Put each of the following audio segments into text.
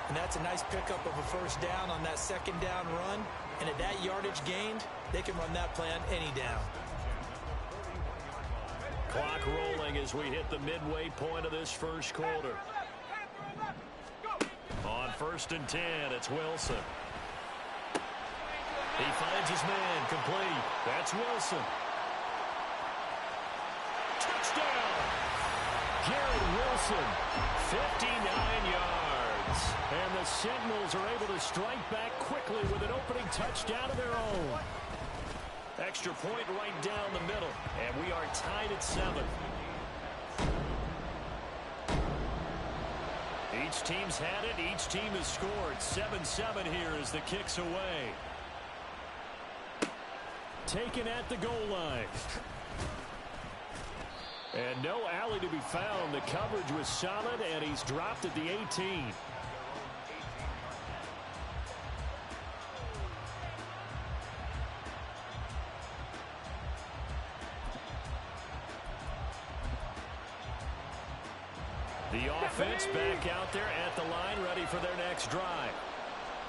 And that's a nice pickup of a first down on that second down run. And at that yardage gained, they can run that play on any down. Clock rolling as we hit the midway point of this first quarter. On 1st and 10, it's Wilson. He finds his man, complete. That's Wilson. Touchdown! Jared Wilson, 59 yards. And the Sentinels are able to strike back quickly with an opening touchdown of their own. Extra point right down the middle, and we are tied at 7. Each team's had it. Each team has scored. 7-7 here as the kick's away. Taken at the goal line. And no alley to be found. The coverage was solid, and he's dropped at the 18. The offense back out there at the line, ready for their next drive.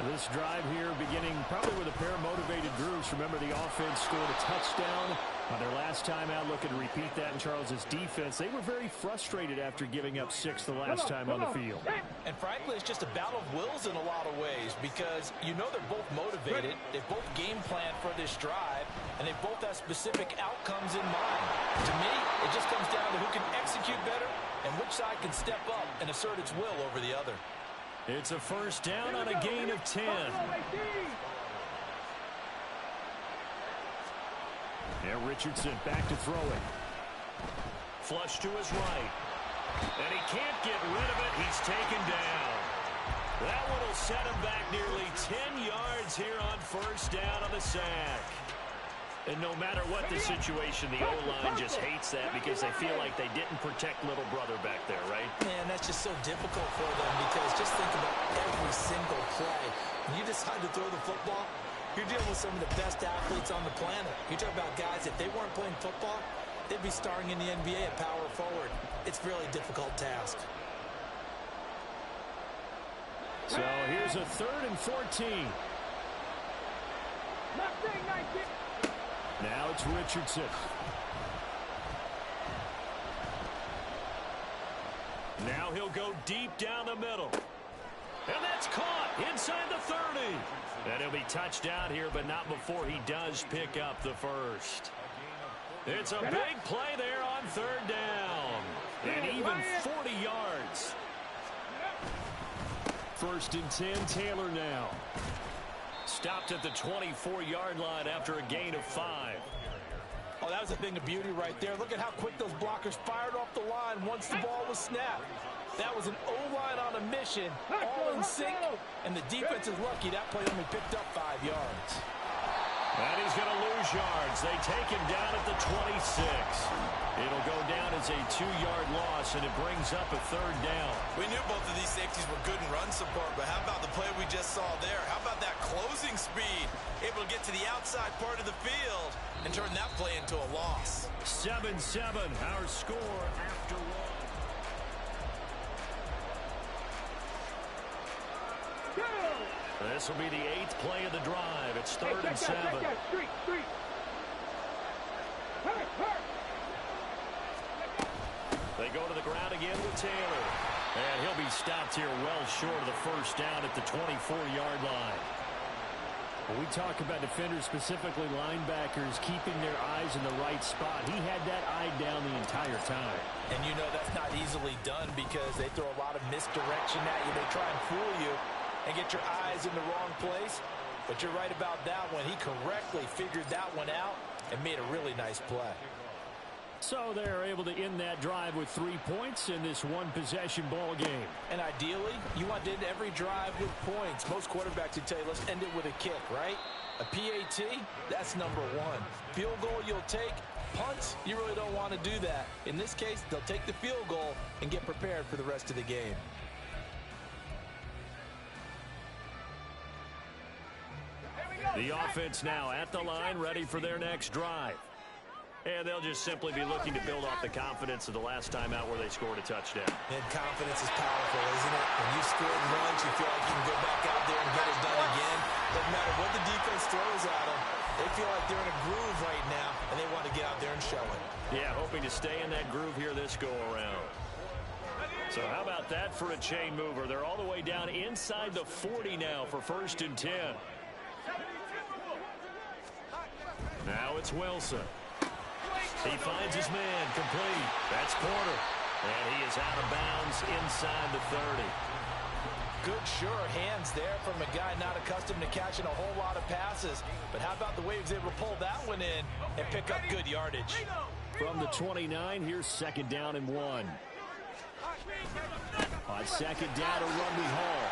This drive here beginning probably with a pair of motivated groups. Remember, the offense scored a touchdown on their last time out, looking to repeat that in Charles's defense. They were very frustrated after giving up 6 the last time on the field. And frankly, it's just a battle of wills in a lot of ways because you know they're both motivated. They both game plan for this drive, and they both have specific outcomes in mind. To me, it just comes down to who can execute better and which side can step up and assert its will over the other. It's a first down on a gain of 10. Now Richardson back to throw it. Flush to his right. And he can't get rid of it. He's taken down. That one will set him back nearly 10 yards here on first down on the sack. And no matter what the situation, the O-line just hates that because they feel like they didn't protect little brother back there, right? Man, that's just so difficult for them because just think about every single play. When you decide to throw the football, you're dealing with some of the best athletes on the planet. You talk about guys, if they weren't playing football, they'd be starring in the NBA at power forward. It's a really difficult task. So here's a 3rd and 14. Now it's Richardson. Now he'll go deep down the middle. And that's caught inside the 30. And he'll be touched down here, but not before he does pick up the first. It's a big play there on 3rd down. And even 40 yards. 1st and 10, Taylor now. Stopped at the 24-yard line after a gain of 5. Oh, that was a thing of beauty right there. Look at how quick those blockers fired off the line once the ball was snapped. That was an O-line on a mission, all in sync, and the defense is lucky that play only picked up 5 yards. And he's going to lose yards. They take him down at the 26. It'll go down as a 2-yard loss, and it brings up a 3rd down. We knew both of these safeties were good in run support, but how about the play we just saw there? How about that closing speed? Able to get to the outside part of the field and turn that play into a loss. 7-7, our score after 1. This will be the 8th play of the drive. It's 3rd and 7. They go to the ground again with Taylor. And he'll be stopped here well short of the first down at the 24-yard line. When we talk about defenders, specifically linebackers, keeping their eyes in the right spot, he had that eye down the entire time. And you know that's not easily done because they throw a lot of misdirection at you. They try and fool you and get your eyes in the wrong place. But you're right about that one. He correctly figured that one out and made a really nice play. So they're able to end that drive with 3 points in this one-possession ball game. And ideally, you want to end every drive with points. Most quarterbacks would tell you, let's end it with a kick, right? A PAT, that's number 1. Field goal you'll take. Punts, you really don't want to do that. In this case, they'll take the field goal and get prepared for the rest of the game. The offense now at the line, ready for their next drive. And they'll just simply be looking to build off the confidence of the last time out where they scored a touchdown. And confidence is powerful, isn't it? When you scored once, you feel like you can go back out there and get it done again. Doesn't matter what the defense throws at them. They feel like they're in a groove right now, and they want to get out there and show it. Yeah, hoping to stay in that groove here this go-around. So how about that for a chain mover? They're all the way down inside the 40 now for 1st and 10. Now it's Wilson. He finds his man complete. That's Porter. And he is out of bounds inside the 30. Good, sure hands there from a guy not accustomed to catching a whole lot of passes. But how about the way he was able to pull that one in and pick up good yardage? From the 29, here's 2nd down and 1. On 2nd down, a run we haul.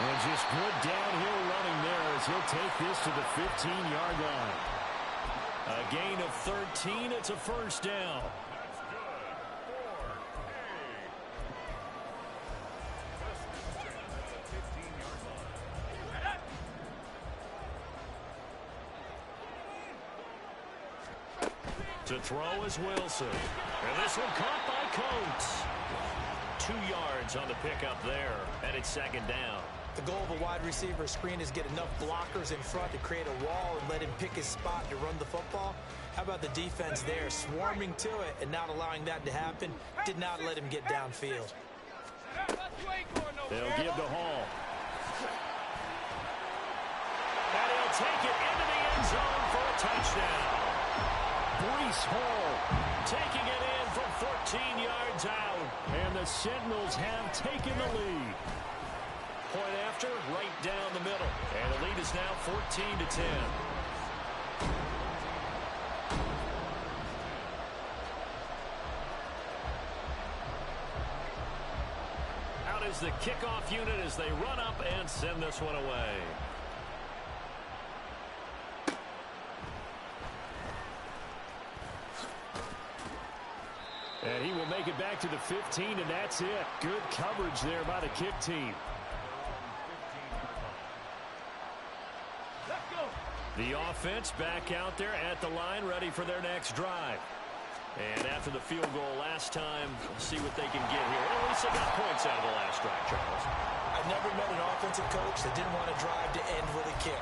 And just good downhill running there as he'll take this to the 15-yard line. A gain of 13. It's a 1st down. To throw is Wilson. And this one caught by Coates. 2 yards on the pickup there. And it's 2nd down. The goal of a wide receiver screen is get enough blockers in front to create a wall and let him pick his spot to run the football. How about the defense there, swarming to it and not allowing that to happen? Did not let him get downfield. They'll give to Hall. And he'll take it into the end zone for a touchdown. Breece Hall taking it in from 14 yards out. And the Sentinels have taken the lead. Point after, right down the middle. And the lead is now 14-10. Out is the kickoff unit as they run up and send this one away. And he will make it back to the 15, and that's it. Good coverage there by the kick team. The offense back out there at the line, ready for their next drive. And after the field goal last time, we'll see what they can get here. At least they got points out of the last drive, Charles. I've never met an offensive coach that didn't want to drive to end with a kick.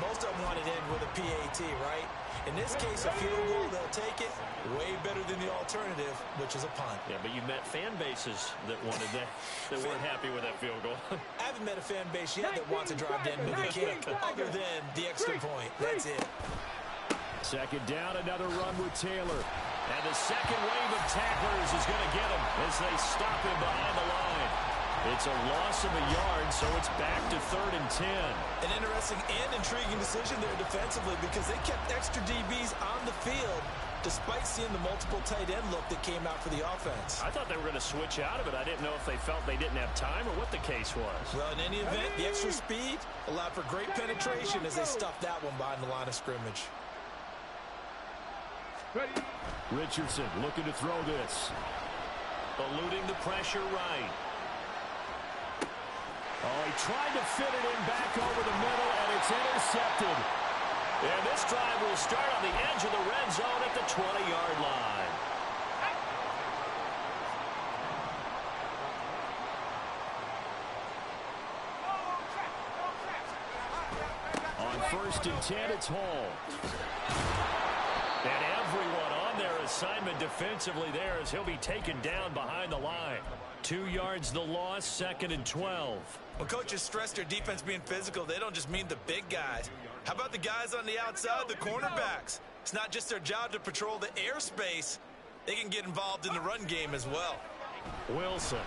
Most of them wanted to end with a PAT, right? In this case, a field goal, they'll take it. Way better than the alternative, which is a punt. Yeah, but you met fan bases that wanted that, that weren't happy with that field goal. I haven't met a fan base yet that wants to drive to end with a kick, other than the extra point. That's it. 2nd down, another run with Taylor. And the second wave of tacklers is going to get him as they stop him behind the line. It's a loss of a yard, so it's back to 3rd and 10. An interesting and intriguing decision there defensively because they kept extra DBs on the field despite seeing the multiple tight end look that came out for the offense. I thought they were going to switch out of it. I didn't know if they felt they didn't have time or what the case was. Well, in any event, the extra speed allowed for great penetration as they stuffed that one behind the line of scrimmage. Richardson looking to throw this. Eluding the pressure right. Oh, he tried to fit it in back over the middle, and it's intercepted. And this drive will start on the edge of the red zone at the 20-yard line. On 1st and 10, it's Hall. And everyone on their assignment defensively there as he'll be taken down behind the line. 2 yards the loss, 2nd and 12. When coaches stress their defense being physical, they don't just mean the big guys. How about the guys on the outside, the cornerbacks? It's not just their job to patrol the airspace. They can get involved in the run game as well. Wilson.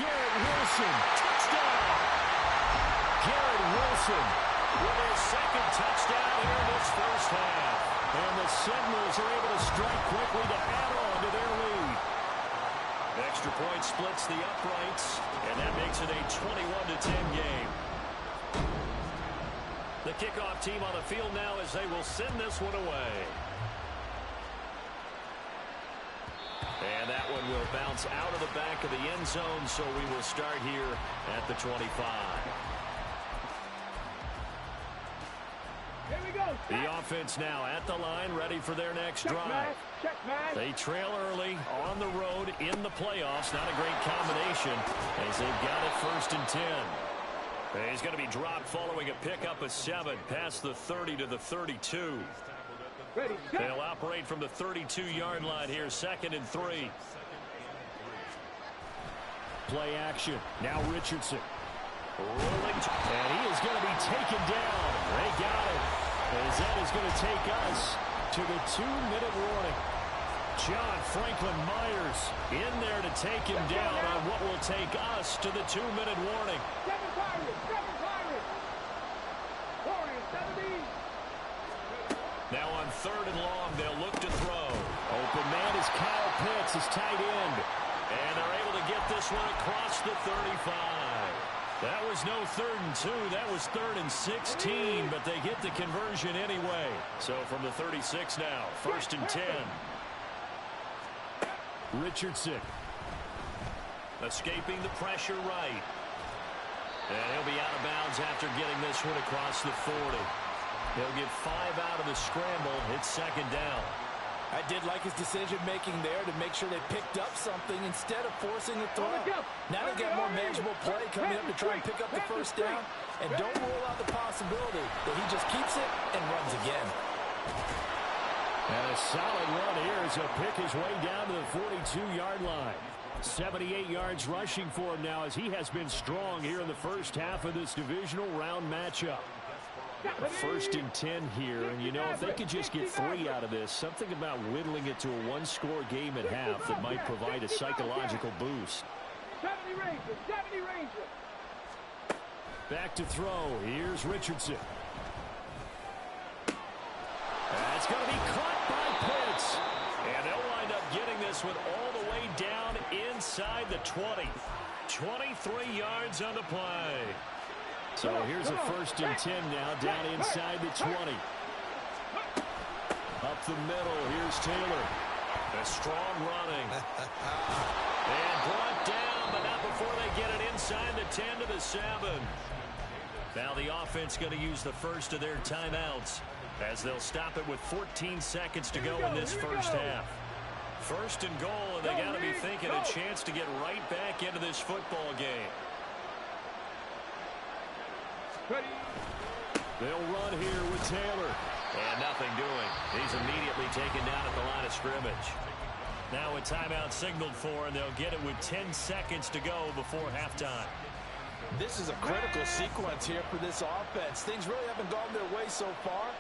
Garrett Wilson. Touchdown. Garrett Wilson with his 2nd touchdown here in this first half. And the Sentinels are able to strike quickly to add on to their lead. Extra point splits the uprights, and that makes it a 21-10 game. The kickoff team on the field now as they will send this one away. And that one will bounce out of the back of the end zone, so we will start here at the 25. Here we go. The offense now at the line, ready for their next drive. They trail early on the road in the playoffs. Not a great combination as they've got it 1st and 10. He's going to be dropped following a pickup of 7 past the 30 to the 32. They'll operate from the 32-yard line here, 2nd and 3. Play action. Now Richardson. Rolling. And he is going to be taken down. They got it. As that is going to take us to the 2-minute warning. John Franklin Myers in there to take him down on what will take us to the 2-minute warning. Now on 3rd and long, they'll look to throw. Open man is Kyle Pitts, his tight end. And they're able to get this one across the 35. That was no 3rd and 2. That was 3rd and 16, but they get the conversion anyway. So from the 36 now, 1st and 10. Richardson. Escaping the pressure right. And he'll be out of bounds after getting this one across the 40. He'll get 5 out of the scramble. It's 2nd down. I did like his decision-making there to make sure they picked up something instead of forcing the throw. Now they've got more manageable play coming up to try and pick up the 1st down. And don't rule out the possibility that he just keeps it and runs again. And a solid run here as he'll pick his way down to the 42-yard line. 78 yards rushing for him now as he has been strong here in the first half of this divisional round matchup. 1st and 10 here, and you know, if they could just get 3 out of this, something about whittling it to a 1-score game at half that might provide a psychological boost. 70 Rangers. Back to throw. Here's Richardson. That's going to be caught by Pitts. And they'll wind up getting this one all the way down inside the 20. 23 yards on the play. So here's a 1st and 10 now, down inside the 20. Up the middle, here's Taylor. A strong running. And brought down, but not before they get it inside the 10 to the 7. Now the offense going to use the first of their timeouts as they'll stop it with 14 seconds to go in this first half. 1st and goal, and they got to be thinking a chance to get right back into this football game. They'll run here with Taylor. And nothing doing. He's immediately taken down at the line of scrimmage. Now a timeout signaled for, and they'll get it with 10 seconds to go before halftime. This is a critical sequence here for this offense. Things really haven't gone their way so far.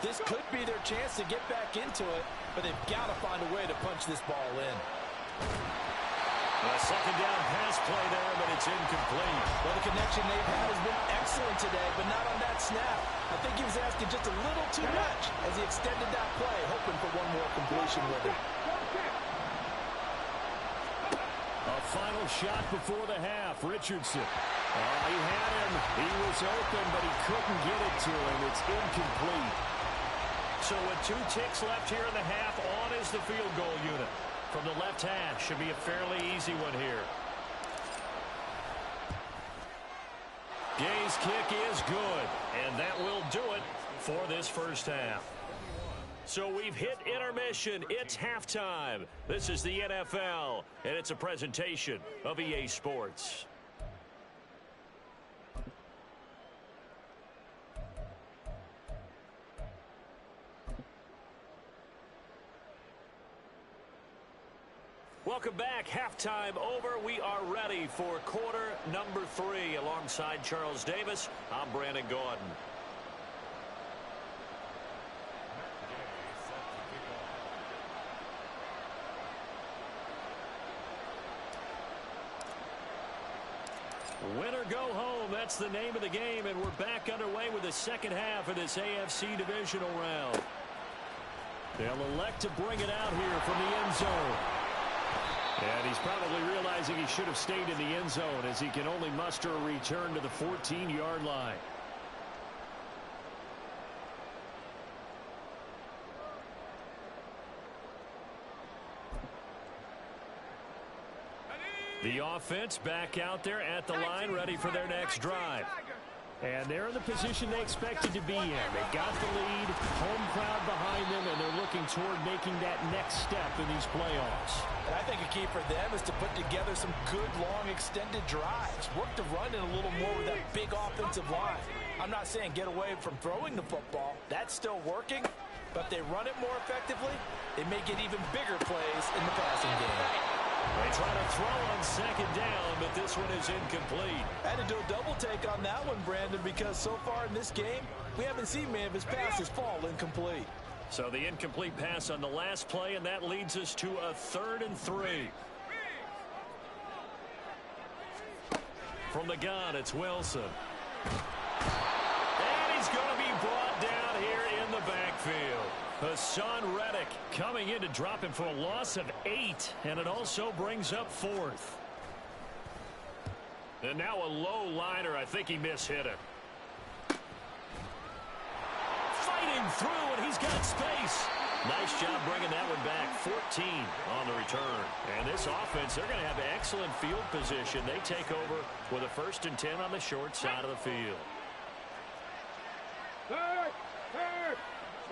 This could be their chance to get back into it, but they've got to find a way to punch this ball in. A 2nd down pass play there, but it's incomplete. Well, the connection they've had has been excellent today, but not on that snap. I think he was asking just a little too much as he extended that play, hoping for one more completion with it. A final shot before the half. Richardson. He had him. He was open, but he couldn't get it to him. It's incomplete. So with 2 ticks left here in the half, on is the field goal unit. From the left hash, should be a fairly easy one here. Gay's kick is good, and that will do it for this first half. So we've hit intermission. It's halftime. This is the NFL, and it's a presentation of EA Sports. Welcome back. Halftime over. We are ready for quarter number 3. Alongside Charles Davis, I'm Brandon Gordon. Win or go home, that's the name of the game, and we're back underway with the second half of this AFC Divisional round. They'll elect to bring it out here from the end zone. And he's probably realizing he should have stayed in the end zone as he can only muster a return to the 14-yard line. The offense back out there at the line, ready for their next drive. And they're in the position they expected to be in. They've got the lead, home crowd behind them, and they're looking toward making that next step in these playoffs. And I think a key for them is to put together some good, long, extended drives. Work the run in a little more with that big offensive line. I'm not saying get away from throwing the football. That's still working. But if they run it more effectively, they may get even bigger plays in the passing game. They try to throw on second down, but this one is incomplete. I had to do a double take on that one, Brandon, because so far in this game, we haven't seen many of his passes fall incomplete. So the incomplete pass on the last play, and that leads us to a 3rd and 3. From the gun, it's Wilson. And he's going to be brought down here in the backfield. Hassan Reddick coming in to drop him for a loss of 8, and it also brings up 4th. And now a low liner. I think he mishit it. Fighting through, and he's got space. Nice job bringing that one back. 14 on the return. And this offense, they're going to have excellent field position. They take over with a 1st and 10 on the short side of the field. Third,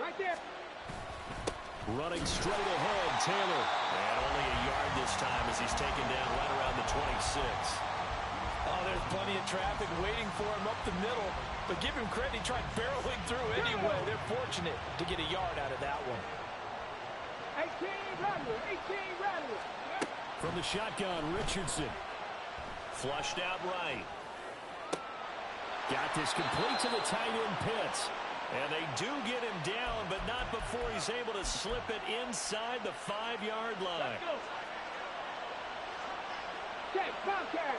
right there. Running straight ahead, Taylor. And only a yard this time as he's taken down right around the 26. Oh, there's plenty of traffic waiting for him up the middle. But give him credit, he tried barreling through anyway. They're fortunate to get a yard out of that one. 18 Rattler. From the shotgun, Richardson. Flushed out right. Got this complete to the tight end Pitts. And they do get him down, but not before he's able to slip it inside the 5-yard line. Check, Bobcat.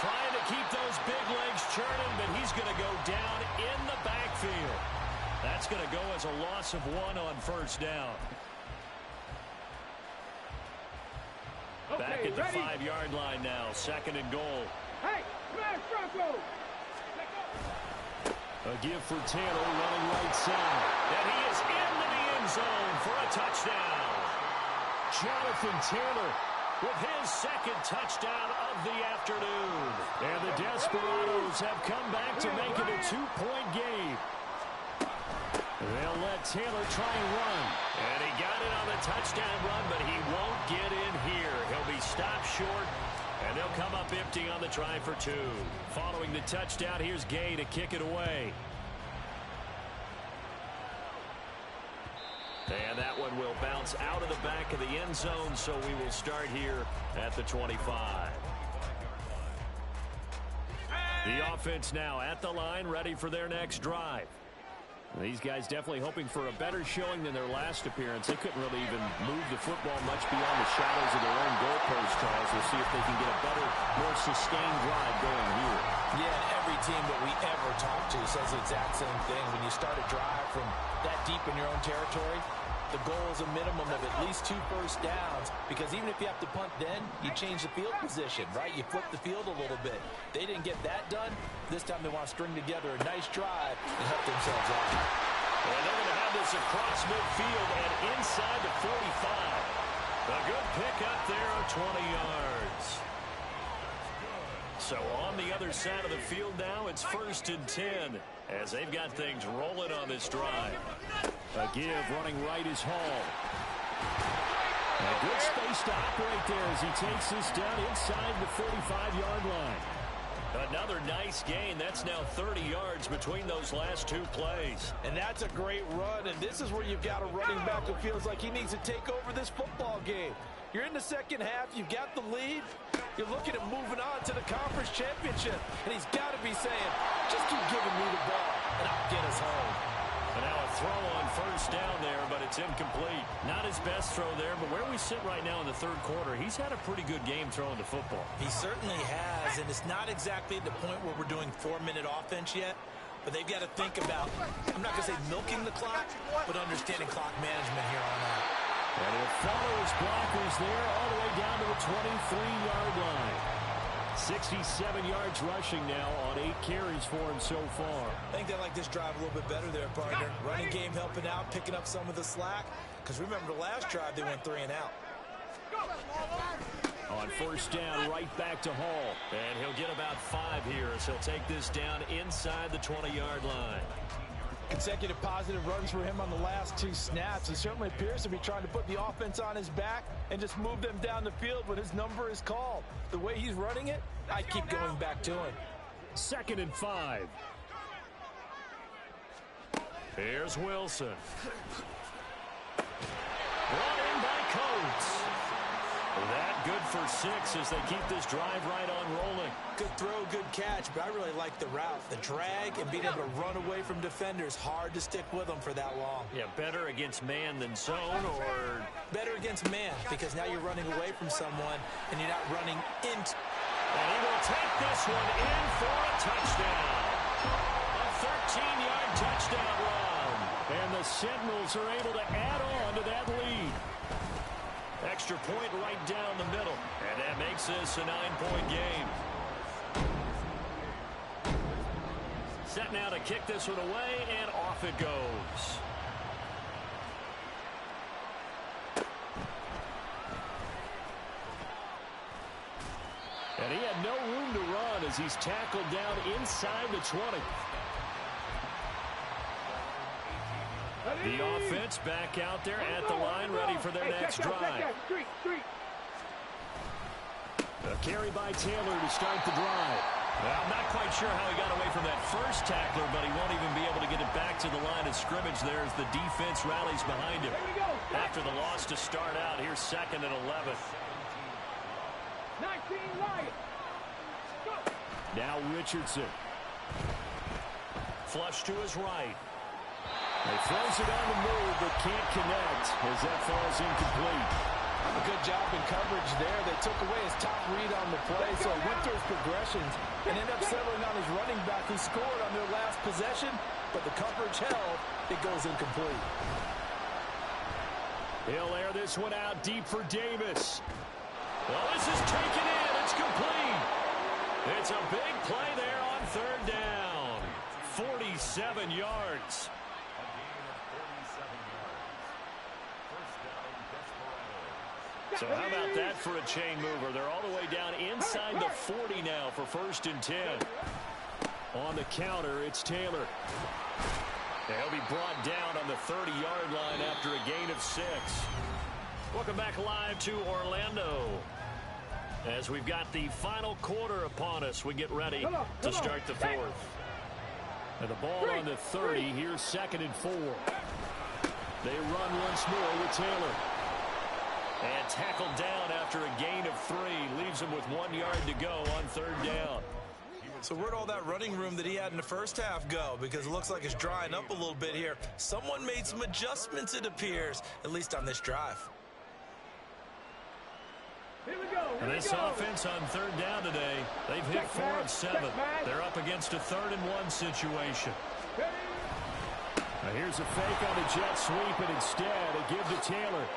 Trying to keep those big legs churning, but he's going to go down in the backfield. That's going to go as a loss of 1 on 1st down. Okay, back at the ready? 5-yard line now, 2nd and goal. Hey, smash Bronco. A give for Taylor running right side. And he is into the end zone for a touchdown. Jonathan Taylor with his 2nd touchdown of the afternoon. And the Desperados have come back to make it a 2-point game. They'll let Taylor try and run. And he got it on the touchdown run, but he won't get in here. He'll be stopped short. And they'll come up empty on the try for 2. Following the touchdown, here's Gay to kick it away. And that one will bounce out of the back of the end zone, so we will start here at the 25. The offense now at the line, ready for their next drive. These guys definitely hoping for a better showing than their last appearance. They couldn't really even move the football much beyond the shadows of their own goalpost, Charles. We'll see if they can get a better, more sustained drive going here. Yeah, every team that we ever talk to says the exact same thing. When you start a drive from that deep in your own territory, the goal is a minimum of at least 2 first downs, because even if you have to punt then, you change the field position, right? You flip the field a little bit. They didn't get that done. This time they want to string together a nice drive and help themselves out. And they're going to have this across midfield and inside the 45. A good pick up there of 20 yards. So on the other side of the field now, it's 1st and 10 as they've got things rolling on this drive. A give running right is Hall. A good space to operate there as he takes this down inside the 45-yard line. Another nice gain. That's now 30 yards between those last 2 plays. And that's a great run, and this is where you've got a running back who feels like he needs to take over this football game. You're in the second half, you've got the lead, you're looking at moving on to the conference championship, and he's got to be saying, just keep giving me the ball, and I'll get us home. And now a throw on 1st down there, but it's incomplete. Not his best throw there, but where we sit right now in the 3rd quarter, he's had a pretty good game throwing the football. He certainly has, and it's not exactly the point where we're doing 4-minute offense yet, but they've got to think about, I'm not going to say milking the clock, but understanding clock management here on out. And he'll follow his blockers there all the way down to the 23-yard line. 67 yards rushing now on 8 carries for him so far. I think they like this drive a little bit better there, partner. Running game helping out, picking up some of the slack. Because remember, the last drive they went 3 and out. On first down, right back to Hall. And he'll get about 5 here as he'll take this down inside the 20-yard line. Consecutive positive runs for him on the last 2 snaps. He certainly appears to be trying to put the offense on his back and just move them down the field when his number is called. The way he's running it, I keep going back to him. 2nd and 5. Here's Wilson. Brought in by Coates. That good for 6 as they keep this drive right on rolling. Good throw, good catch, but I really like the route. The drag and being able to run away from defenders. Hard to stick with them for that long. Yeah, better against man than zone, or better against man, because now you're running away from someone and you're not running into. And he will take this one in for a touchdown. A 13-yard touchdown run. And the Sentinels are able to add on to that lead. Extra point right down the middle. And that makes this a 9-point game. Set now to kick this one away, and off it goes. And he had no room to run as he's tackled down inside the 20. The offense back out there at the line, ready for their next drive. A carry by Taylor to start the drive. Well, I'm not quite sure how he got away from that first tackler, but he won't even be able to get it back to the line of scrimmage there as the defense rallies behind him. After the loss to start out, here's 2nd and 11. 19 Lions. Now Richardson. Flush to his right. He throws it on the move, but can't connect as that falls incomplete. A good job in coverage there. They took away his top read on the play, so he went through his progressions and ended up settling on his running back who scored on their last possession, but the coverage held. It goes incomplete. He'll air this one out deep for Davis. Well, this is taken in. It's complete. It's a big play there on 3rd down. 47 yards. So how about that for a chain mover? They're all the way down inside the 40 now for 1st and 10. On the counter, it's Taylor. He'll be brought down on the 30-yard line after a gain of 6. Welcome back live to Orlando. As we've got the final quarter upon us, we get ready to start the 4th. And the ball on the 30, here's 2nd and 4. They run once more with Taylor. And tackled down after a gain of 3. Leaves him with 1 yard to go on 3rd down. So where'd all that running room that he had in the first half go? Because it looks like it's drying up a little bit here. Someone made some adjustments, it appears, at least on this drive. Here we go. And this offense on 3rd down today, they've hit 4 of 7. They're up against a 3rd and 1 situation. Now here's a fake on the jet sweep, and instead a give to Taylor.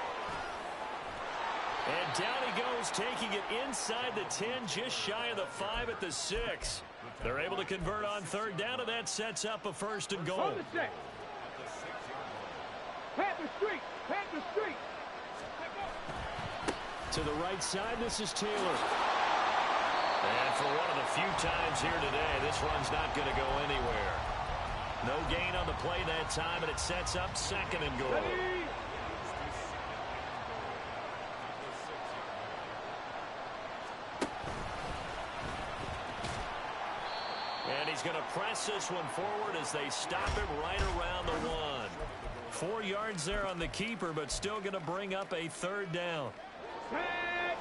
And down he goes, taking it inside the 10, just shy of the 5 at the 6. They're able to convert on 3rd down, and that sets up a 1st and goal. On the 6. Panther Street. Panther Street. To the right side, this is Taylor. And for one of the few times here today, this run's not going to go anywhere. No gain on the play that time, and it sets up 2nd and goal. Ready. And he's going to press this one forward as they stop him right around the 1. 4 yards there on the keeper, but still going to bring up a 3rd down. Tag.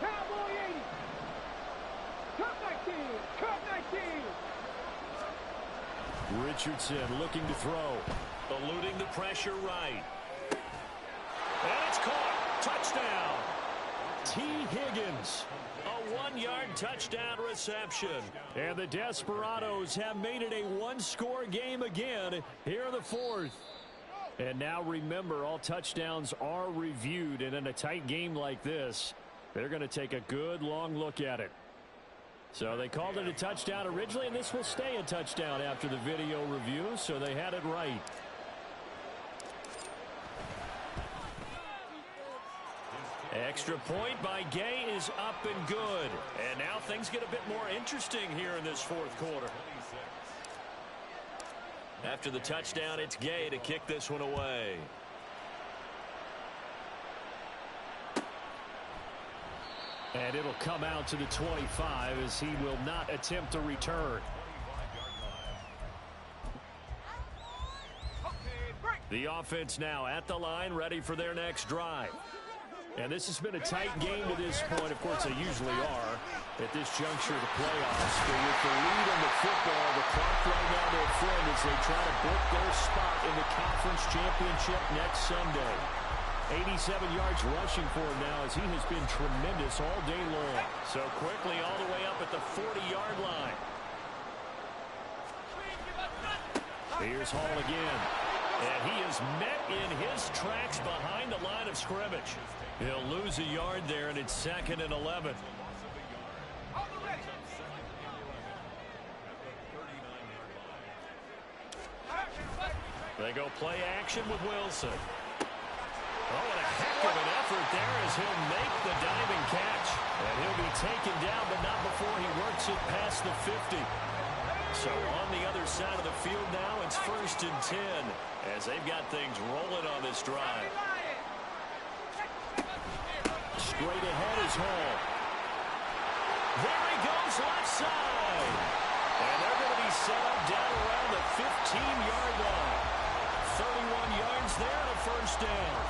Cowboy 80. Cup 19. Cup 19. Richardson looking to throw. Eluding the pressure right. And it's caught. Touchdown. T. Higgins. A 1-yard touchdown reception. And the Desperados have made it a 1-score game again here in the 4th. And now remember, all touchdowns are reviewed. And in a tight game like this, they're going to take a good long look at it. So they called it a touchdown originally, and this will stay a touchdown after the video review, so they had it right. Extra point by Gay is up and good. And now things get a bit more interesting here in this fourth quarter. After the touchdown, it's Gay to kick this one away. And it'll come out to the 25 as he will not attempt to return. The offense now at the line, ready for their next drive. And this has been a tight game to this point. Of course, they usually are at this juncture of the playoffs. But with the lead on the football, the clock right now their friend as they try to book their spot in the conference championship next Sunday. 87 yards rushing for him now as he has been tremendous all day long. So quickly all the way up at the 40-yard line. Here's Hall again. And he is met in his tracks behind the line of scrimmage. He'll lose a yard there, and it's 2nd and 11. They go play action with Wilson. Oh, and a heck of an effort there as he'll make the diving catch. And he'll be taken down, but not before he works it past the 50. So on the other side of the field now, it's 1st and 10 as they've got things rolling on this drive. Straight ahead is Hall. There he goes left side. And they're going to be set up down around the 15-yard line. 31 yards there and a 1st down.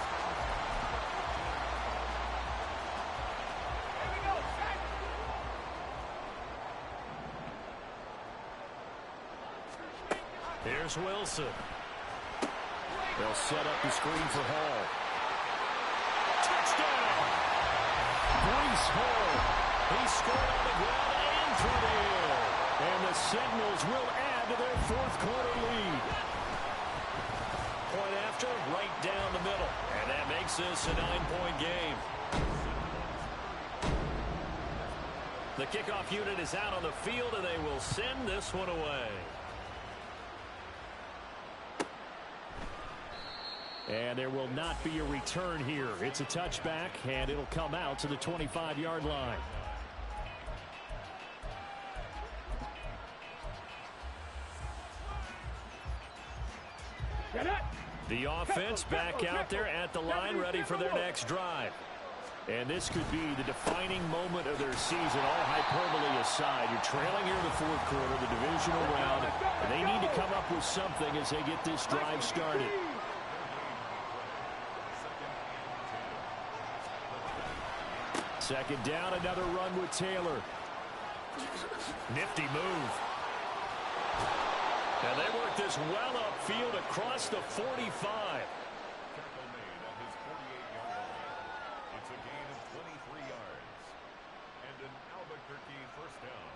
Here's Wilson. They'll set up the screen for Hall. Touchdown! Breece Hall. He scored on the ground and through the air. And the Sentinels will add to their fourth quarter lead. Point after, right down the middle. And that makes this a 9-point game. The kickoff unit is out on the field, and they will send this one away. And there will not be a return here. It's a touchback, and it'll come out to the 25-yard line. The offense back out there at the line, ready for their next drive. And this could be the defining moment of their season, all hyperbole aside. You're trailing here in the fourth quarter, the divisional round, and they need to come up with something as they get this drive started. Second down, another run with Taylor. Nifty move. And they work this well upfield across the 45. Tackle made at his 48-yard line. It's a gain of 23 yards. And an Albuquerque 1st down.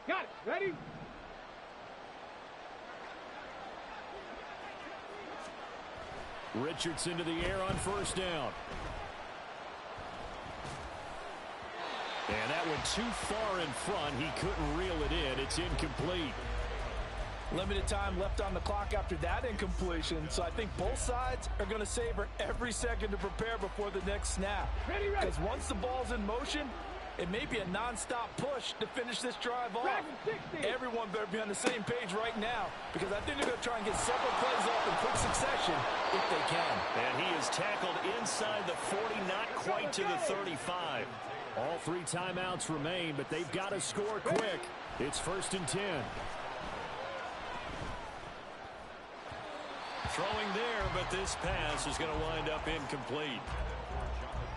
Got it. Ready? Richardson to the air on 1st down. And that went too far in front. He couldn't reel it in. It's incomplete. Limited time left on the clock after that incompletion, so I think both sides are going to savor every second to prepare before the next snap. Because once the ball's in motion, it may be a non-stop push to finish this drive off. Everyone better be on the same page right now, because I think they're going to try and get several plays off in quick succession if they can. And he is tackled inside the 40, not quite to the 35. All 3 timeouts remain, but they've got to score quick. It's 1st and 10. Throwing there, but this pass is going to wind up incomplete.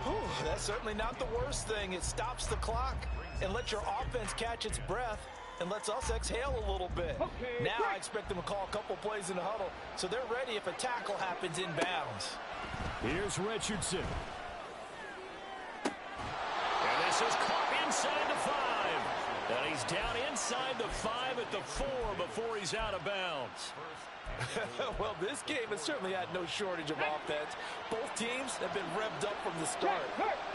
Whew, that's certainly not the worst thing. It stops the clock and lets your offense catch its breath and lets us exhale a little bit. Now I expect them to call a couple plays in the huddle so they're ready if a tackle happens inbounds. Here's Richardson. And this is caught inside the 5. And he's He's down inside the 5 at the 4 before he's out of bounds. Well, this game has certainly had no shortage of offense. Both teams have been revved up from the start.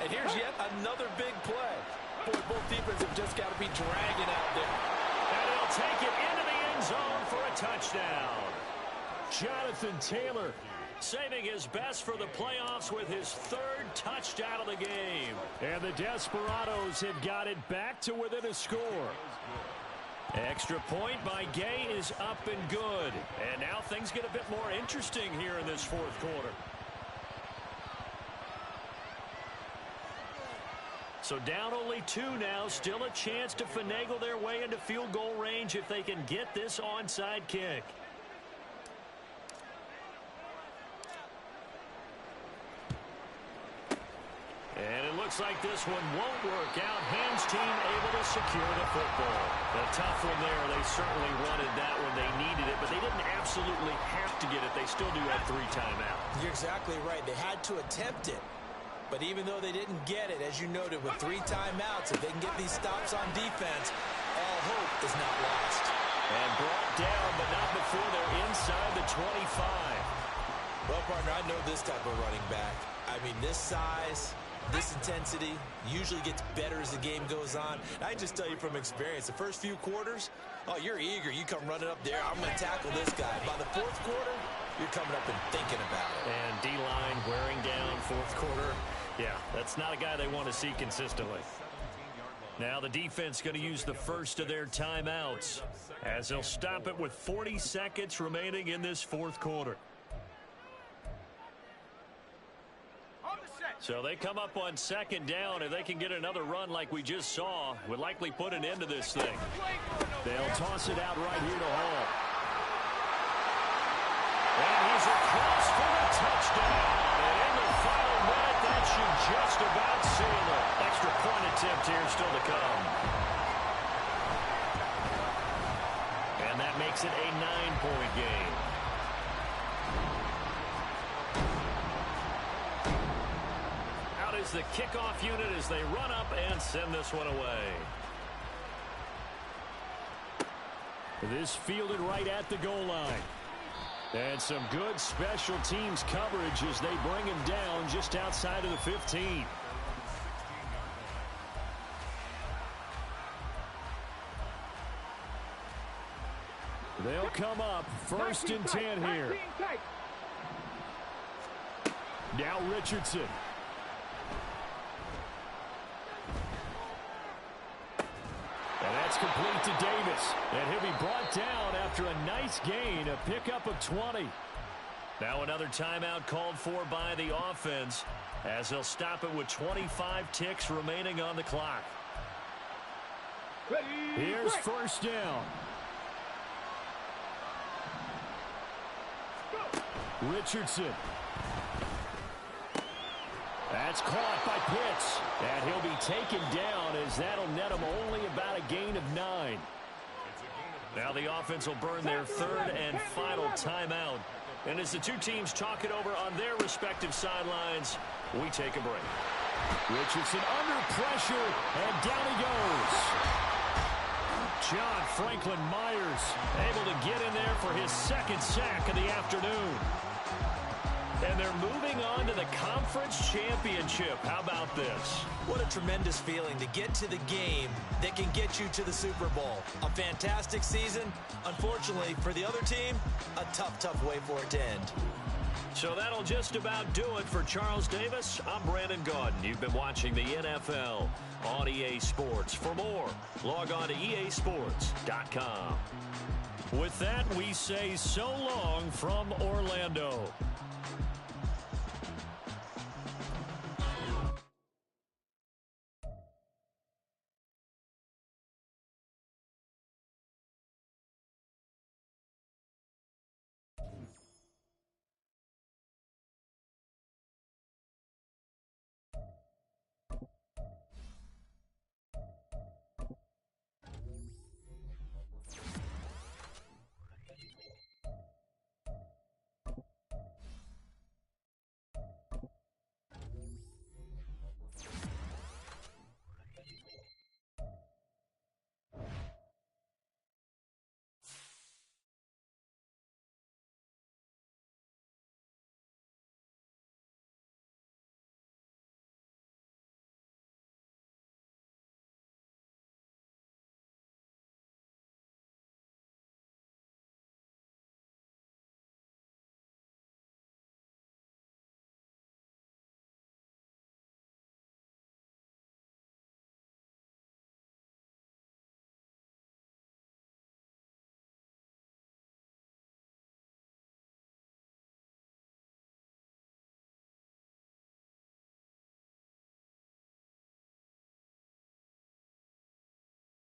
And here's yet another big play. Boy, both defenses have just got to be dragging out there. And he'll take it into the end zone for a touchdown. Jonathan Taylor saving his best for the playoffs with his 3rd touchdown of the game. And the Desperados have got it back to within a score. Extra point by Gay is up and good. And now things get a bit more interesting here in this 4th quarter. So down only 2 now. Still a chance to finagle their way into field goal range if they can get this onside kick. And it looks like this one won't work out. Hans team able to secure the football. A tough one there. They certainly wanted that one. They needed it, but they didn't absolutely have to get it. They still do have 3 timeouts. You're exactly right. They had to attempt it. But even though they didn't get it, as you noted, with 3 timeouts, if they can get these stops on defense, all hope is not lost. And brought down, but not before they're inside the 25. Well, partner, I know this type of running back. I mean, this size, this intensity usually gets better as the game goes on. I just tell you from experience, the first few quarters, oh, you're eager. You come running up there, I'm going to tackle this guy. By the 4th quarter, you're coming up and thinking about it. And D-line wearing down 4th quarter. Yeah, that's not a guy they want to see consistently. Now the defense going to use the first of their timeouts as they'll stop it with 40 seconds remaining in this 4th quarter. So they come up on 2nd down. If they can get another run like we just saw, would likely put an end to this thing. They'll toss it out right here to Hall. And he's across for the touchdown. And in the final minute, that should just about seal it. Extra point attempt here still to come. And that makes it a 9-point game. Out is the kickoff unit as they run up and send this one away. This fielded right at the goal line. And some good special teams coverage as they bring him down just outside of the 15. They'll come up 1st and 10 here. Now Richardson. And that's complete to Davis. And he'll be brought down after a nice gain, a pickup of 20. Now another timeout called for by the offense as they'll stop it with 25 ticks remaining on the clock. Here's 1st down. Richardson. That's caught by Pitts. And he'll be taken down as that'll net him only about a gain of 9. Now the offense will burn their 3rd and final timeout. And as the 2 teams talk it over on their respective sidelines, we take a break. Richardson under pressure, and down he goes. John Franklin Myers able to get in there for his 2nd sack of the afternoon. And they're moving on to the conference championship. How about this? What a tremendous feeling to get to the game that can get you to the Super Bowl. A fantastic season. Unfortunately, for the other team, a tough way for it to end. So that'll just about do it for Charles Davis. I'm Brandon Gaudin. You've been watching the NFL on EA Sports. For more, log on to easports.com. With that, we say so long from Orlando.